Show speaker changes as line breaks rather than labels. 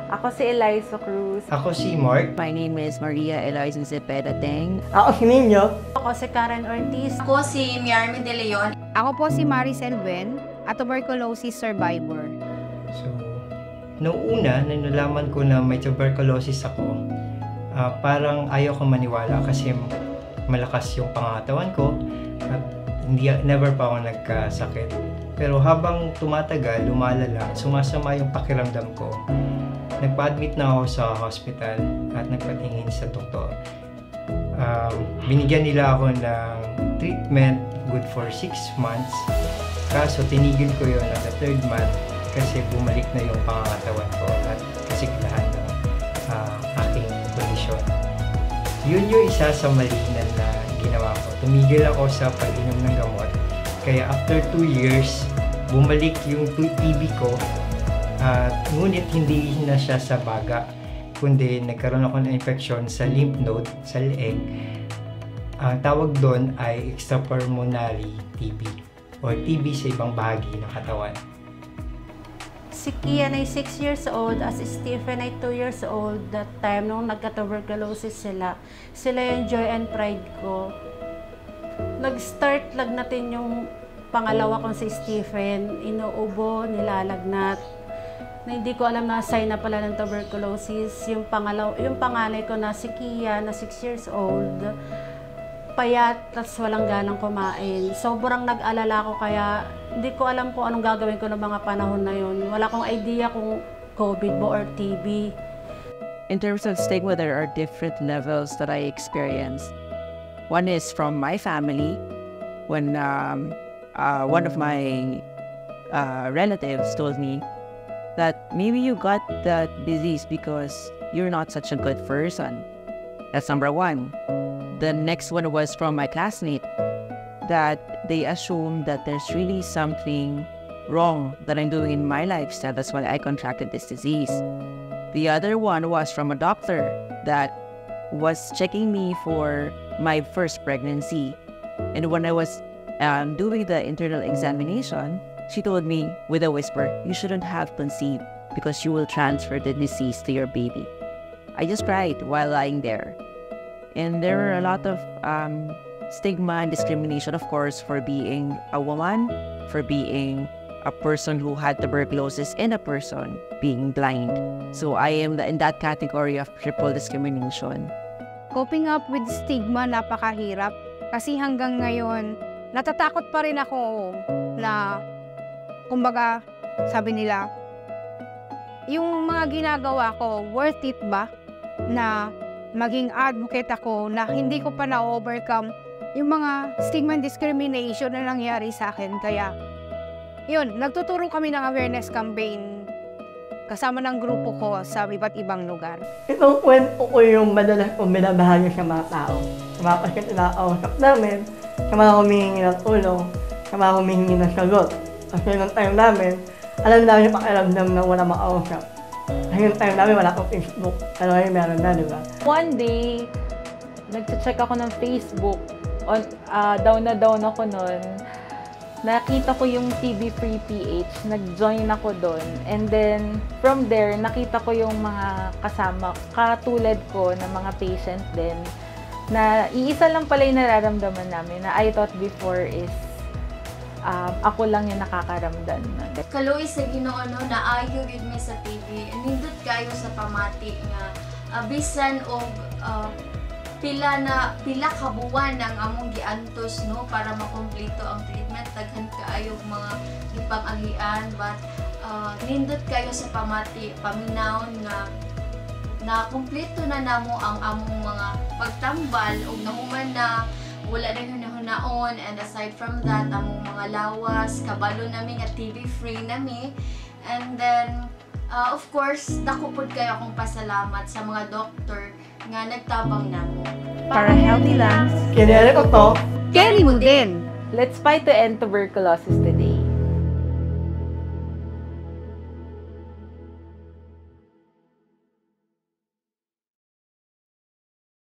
Ako si Eliza Cruz.
Ako si Mark.
My name is Maria Eloise Cepeda Teng.
Ako si Nino.
Ako si Karen Ortiz.
Ako si Miarmi De Leon.
Ako po si Maricel Wen, a tuberculosis survivor.
So, noong una, nalaman ko na may tuberculosis ako, parang ayaw ko maniwala kasi malakas yung pangangatawan ko at never pa ako nagkasakit. Pero habang tumatagal, lumalala, sumasama yung pakiramdam ko. Nagpa-admit na ako sa hospital at nagpatingin sa doktor. Binigyan nila ako ng treatment good for 6 months. Kaso tinigil ko yun at the 3rd month kasi bumalik na yung pangangatawan ko at kasiglahan ng aking kondisyon. Yun yung isa sa mali na ginawa ko. Tumigil ako sa pag-inom ng gamot. Kaya after 2 years, bumalik yung TB ko. Ngunit hindi na siya sa baga, kundi nagkaroon ako ng infection sa lymph node, sa leeg. Ang tawag doon ay extrapulmonary TB or TB sa ibang bahagi ng katawan.
Si Kian ay 6 years old, as Stephen ay 2 years old. That time, nung nagka-tuberculosis sila yung joy and pride ko. Nag-start lagnatin yung pangalawa kong si Stephen. Inuubo, nilalagnat. Na hindi ko alam na sign na pala ng tuberculosis. Yung panganay ko na si Kia, na 6 years old, payat, tas walang ganang kumain. Sobrang nag-alala ko kaya hindi ko alam kung anong gagawin ko ng mga panahon na yun. Wala akong idea kung COVID ba or TB.
In terms of stigma, there are different levels that I experienced. One is from my family, when one of my relatives told me that maybe you got that disease because you're not such a good person. That's number one. The next one was from my classmate, that they assumed that there's really something wrong that I'm doing in my lifestyle. That's why I contracted this disease. The other one was from a doctor that was checking me for my first pregnancy. And when I was doing the internal examination, she told me with a whisper, "You shouldn't have conceived because you will transfer the disease to your baby." I just cried while lying there. And there were a lot of stigma and discrimination, of course, for being a woman, for being a person who had tuberculosis, and a person being blind. So I am in that category of triple discrimination.
Coping up with stigma, napakahirap. Kasi hanggang ngayon, natatakot pa rin ako na, kumbaga, sabi nila, yung mga ginagawa ko, worth it ba? Na maging advocate ako na hindi ko pa na-overcome yung mga stigma and discrimination na nangyari sa akin. Kaya, yun, nagtuturo kami ng awareness campaign kasama ng grupo ko sa iba't ibang lugar.
Itong kwento ko yung madalas kong binabahagi sa mga tao. Sa mga pasyente na nakausap namin, sa mga humihingi ng tulong, sa mga humihingi ng sagot. Kasi nung time namin, alam namin yung pakiramdam na wala makausap. Kasi yung time namin wala akong Facebook. Pero ngayon meron na, di ba?
One day, nag-check ako ng Facebook. Down na down ako nun. Nakita ko yung TB Free PH. Nag-join ako doon. And then, from there, nakita ko yung mga kasama, katulad ko na mga patient din, na iisa lang pala yung nararamdaman namin na I thought before is ako lang yung nakakaramdan.
Kaluoy sa Ginoo na ayo gid mi sa TV. Nindot kayo sa pamati nga bisan og pila ka buwan ang among giantos no para makumpleto ang treatment, daghan kaayo mga gipang-agian, but nindot kayo sa pamati, paminawon nga na kumpleto na namo ang among mga pagtambal ug nahuman na wala na hunahunaon. And aside from that, among mga lawas, kabalo nami nga TB free nami. And then of course, dako pud kayo akong pasalamat sa mga doktor nga nagtabang namo.
Para healthy lungs,
Kinere ko to.
Carry mo din!
let's fight to end tuberculosis today.